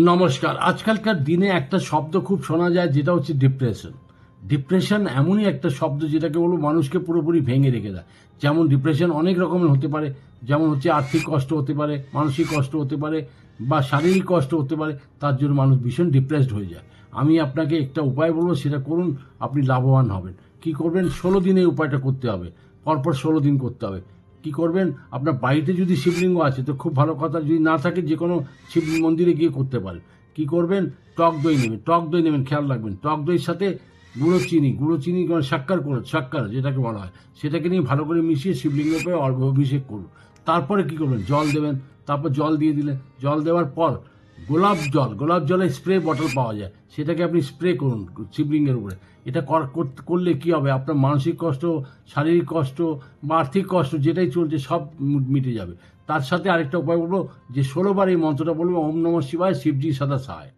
নমস্কার। আজকালকার দিনে একটা শব্দ খুব শোনা যায়, যেটা হচ্ছে ডিপ্রেশন। ডিপ্রেশন এমনই একটা শব্দ যেটাকে বলবো মানুষকে পুরোপুরি ভেঙে রেখে দেয়। যেমন ডিপ্রেশন অনেক রকমের হতে পারে, যেমন হচ্ছে আর্থিক কষ্ট হতে পারে, মানসিক কষ্ট হতে পারে, বা শারীরিক কষ্ট হতে পারে। তার জন্য মানুষ ভীষণ ডিপ্রেসড হয়ে যায়। আমি আপনাকে একটা উপায় বলবো, সেটা করুন, আপনি লাভবান হবেন। কি করবেন? 16 দিনে এই উপায়টা করতে হবে। পরপর 16 দিন করতে হবে। কি করবেন? আপনার বাড়িতে যদি শিবলিঙ্গ আছে তো খুব ভালো কথা, যদি না থাকে যে কোনো শিব মন্দিরে গিয়ে করতে পারেন। কি করবেন? টক দই নেবেন, টক দই নেবেন, খেয়াল রাখবেন। টক দইয়ের সাথে গুঁড়ো চিনি শক্কর যেটাকে বলা হয়, সেটাকে নিয়ে ভালো করে মিশিয়ে শিবলিঙ্গকে অভিষেক করুন। তারপরে কি করবেন? জল দেবেন। তারপর জল দিয়ে দিলেন। জল দেওয়ার পর গোলাপ জলের স্প্রে বটল পাওয়া যায়, সেটাকে আপনি স্প্রে করুন শিবলিঙ্গের উপরে। এটা করলে কি হবে? আপনার মানসিক কষ্ট, শারীরিক কষ্ট বা আর্থিক কষ্ট যেটাই চলছে সব মিটে যাবে। তার সাথে আরেকটা উপায় বলবো, যে 16 বার এই মন্ত্রটা বলবো, ওম নমঃ শিবায়, শিবজি সদা সহায়।